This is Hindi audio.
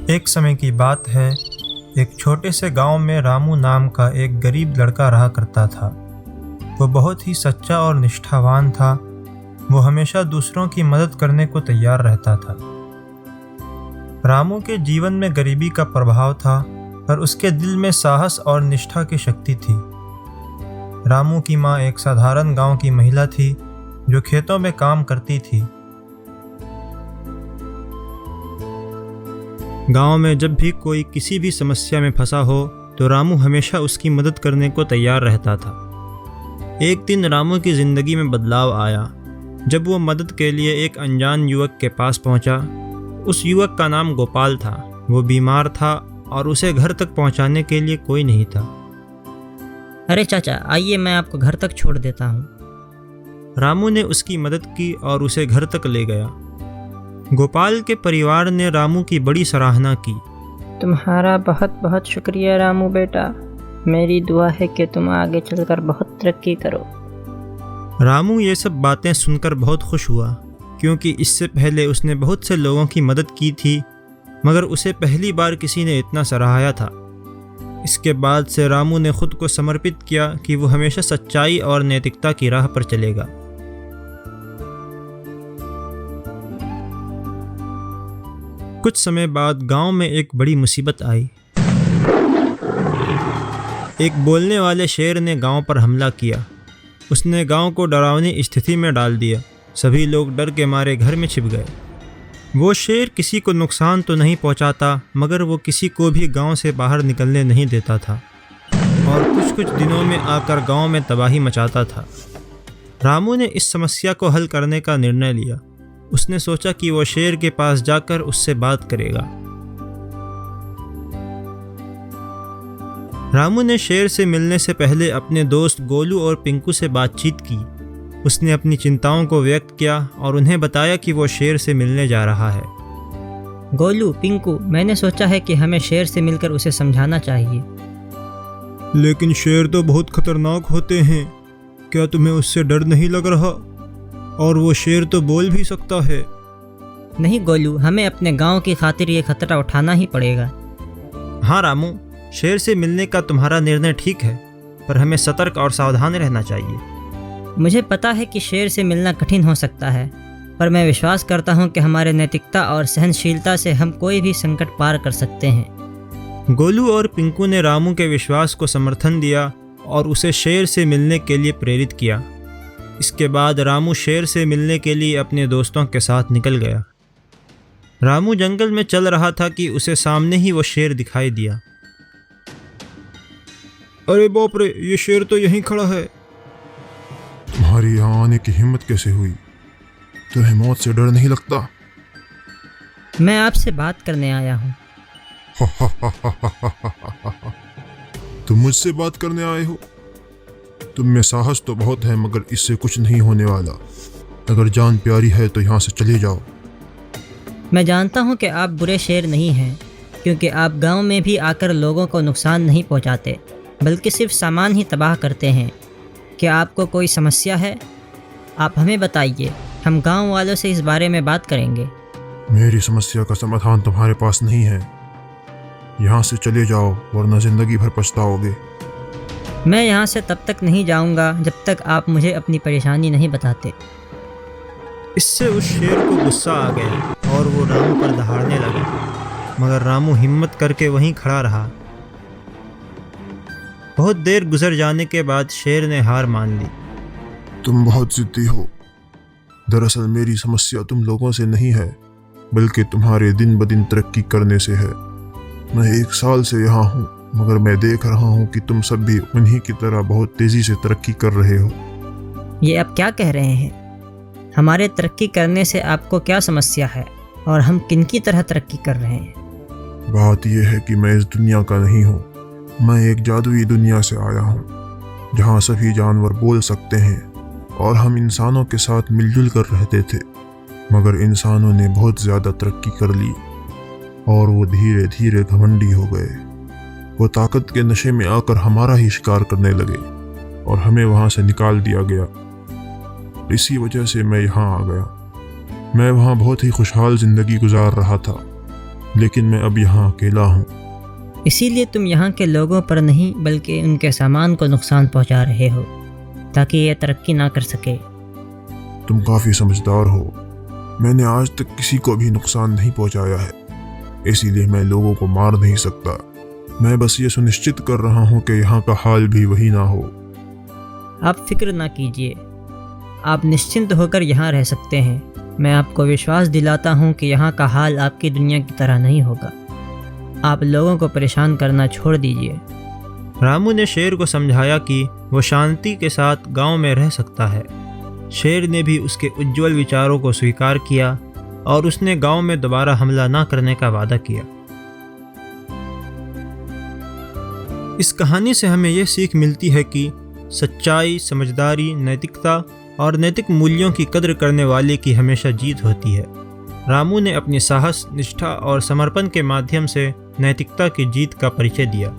एक समय की बात है, एक छोटे से गांव में रामू नाम का एक गरीब लड़का रहा करता था। वो बहुत ही सच्चा और निष्ठावान था। वो हमेशा दूसरों की मदद करने को तैयार रहता था। रामू के जीवन में गरीबी का प्रभाव था, पर उसके दिल में साहस और निष्ठा की शक्ति थी। रामू की माँ एक साधारण गांव की महिला थी जो खेतों में काम करती थी। गांव में जब भी कोई किसी भी समस्या में फंसा हो तो रामू हमेशा उसकी मदद करने को तैयार रहता था। एक दिन रामू की ज़िंदगी में बदलाव आया जब वो मदद के लिए एक अनजान युवक के पास पहुंचा। उस युवक का नाम गोपाल था। वो बीमार था और उसे घर तक पहुंचाने के लिए कोई नहीं था। अरे चाचा, आइए मैं आपको घर तक छोड़ देता हूँ। रामू ने उसकी मदद की और उसे घर तक ले गया। गोपाल के परिवार ने रामू की बड़ी सराहना की। तुम्हारा बहुत बहुत शुक्रिया रामू बेटा। मेरी दुआ है कि तुम आगे चलकर बहुत तरक्की करो। रामू ये सब बातें सुनकर बहुत खुश हुआ, क्योंकि इससे पहले उसने बहुत से लोगों की मदद की थी, मगर उसे पहली बार किसी ने इतना सराहाया था। इसके बाद से रामू ने खुद को समर्पित किया कि वो हमेशा सच्चाई और नैतिकता की राह पर चलेगा। कुछ समय बाद गांव में एक बड़ी मुसीबत आई। एक बोलने वाले शेर ने गांव पर हमला किया। उसने गांव को डरावनी स्थिति में डाल दिया। सभी लोग डर के मारे घर में छिप गए। वो शेर किसी को नुकसान तो नहीं पहुंचाता, मगर वो किसी को भी गांव से बाहर निकलने नहीं देता था और कुछ दिनों में आकर गांव में तबाही मचाता था। रामू ने इस समस्या को हल करने का निर्णय लिया। उसने सोचा कि वो शेर के पास जाकर उससे बात करेगा। रामू ने शेर से मिलने से पहले अपने दोस्त गोलू और पिंकू से बातचीत की। उसने अपनी चिंताओं को व्यक्त किया और उन्हें बताया कि वो शेर से मिलने जा रहा है। गोलू, पिंकू, मैंने सोचा है कि हमें शेर से मिलकर उसे समझाना चाहिए। लेकिन शेर तो बहुत खतरनाक होते हैं। क्या तुम्हें उससे डर नहीं लग रहा? और वो शेर तो बोल भी सकता है। नहीं गोलू, हमें अपने गांव की खातिर ये खतरा उठाना ही पड़ेगा। हाँ रामू, शेर से मिलने का तुम्हारा निर्णय ठीक है, पर हमें सतर्क और सावधान रहना चाहिए। मुझे पता है कि शेर से मिलना कठिन हो सकता है, पर मैं विश्वास करता हूँ कि हमारे नैतिकता और सहनशीलता से हम कोई भी संकट पार कर सकते हैं। गोलू और पिंकू ने रामू के विश्वास को समर्थन दिया और उसे शेर से मिलने के लिए प्रेरित किया। इसके बाद रामू शेर से मिलने के लिए अपने दोस्तों के साथ निकल गया। रामू जंगल में चल रहा था कि उसे सामने ही वो शेर दिखाई दिया। अरे बाप रे, ये शेर तो यहीं खड़ा है। तुम्हारी यहाँ आने की हिम्मत कैसे हुई? तुम्हें मौत से डर नहीं लगता? मैं आपसे बात करने आया हूँ। तुम मुझसे बात करने आए हो? तुम में साहस तो बहुत है, मगर इससे कुछ नहीं होने वाला। अगर जान प्यारी है तो यहाँ से चले जाओ। मैं जानता हूँ कि आप बुरे शेर नहीं हैं, क्योंकि आप गांव में भी आकर लोगों को नुकसान नहीं पहुँचाते, बल्कि सिर्फ सामान ही तबाह करते हैं। क्या आपको कोई समस्या है? आप हमें बताइए, हम गांव वालों से इस बारे में बात करेंगे। मेरी समस्या का समाधान तुम्हारे पास नहीं है। यहाँ से चले जाओ, वरना जिंदगी भर पछताओगे। मैं यहाँ से तब तक नहीं जाऊँगा जब तक आप मुझे अपनी परेशानी नहीं बताते। इससे उस शेर को गुस्सा आ गया और वो रामू पर दहाड़ने लगा, मगर रामू हिम्मत करके वहीं खड़ा रहा। बहुत देर गुजर जाने के बाद शेर ने हार मान ली। तुम बहुत जिद्दी हो। दरअसल मेरी समस्या तुम लोगों से नहीं है, बल्कि तुम्हारे दिन ब दिन तरक्की करने से है। मैं 1 साल से यहाँ हूँ, मगर मैं देख रहा हूँ कि तुम सब भी उन्हीं की तरह बहुत तेजी से तरक्की कर रहे हो। ये आप क्या कह रहे हैं? हमारे तरक्की करने से आपको क्या समस्या है और हम किनकी तरह तरक्की कर रहे हैं? बात यह है कि मैं इस दुनिया का नहीं हूँ। मैं एक जादुई दुनिया से आया हूँ, जहाँ सभी जानवर बोल सकते हैं और हम इंसानों के साथ मिलजुल कर रहते थे। मगर इंसानों ने बहुत ज़्यादा तरक्की कर ली और वो धीरे धीरे घमंडी हो गए। वो ताकत के नशे में आकर हमारा ही शिकार करने लगे और हमें वहाँ से निकाल दिया गया। इसी वजह से मैं यहाँ आ गया। मैं वहाँ बहुत ही खुशहाल ज़िंदगी गुजार रहा था, लेकिन मैं अब यहाँ अकेला हूँ। इसीलिए तुम यहाँ के लोगों पर नहीं बल्कि उनके सामान को नुकसान पहुँचा रहे हो ताकि ये तरक्की ना कर सके। तुम काफ़ी समझदार हो। मैंने आज तक किसी को भी नुकसान नहीं पहुँचाया है, इसीलिए मैं लोगों को मार नहीं सकता। मैं बस ये सुनिश्चित कर रहा हूँ कि यहाँ का हाल भी वही ना हो। आप फिक्र ना कीजिए, आप निश्चिंत होकर यहाँ रह सकते हैं। मैं आपको विश्वास दिलाता हूँ कि यहाँ का हाल आपकी दुनिया की तरह नहीं होगा। आप लोगों को परेशान करना छोड़ दीजिए। रामू ने शेर को समझाया कि वो शांति के साथ गांव में रह सकता है। शेर ने भी उसके उज्जवल विचारों को स्वीकार किया और उसने गांव में दोबारा हमला न करने का वादा किया। इस कहानी से हमें यह सीख मिलती है कि सच्चाई, समझदारी, नैतिकता और नैतिक मूल्यों की कद्र करने वाले की हमेशा जीत होती है। रामू ने अपनी साहस, निष्ठा और समर्पण के माध्यम से नैतिकता की जीत का परिचय दिया।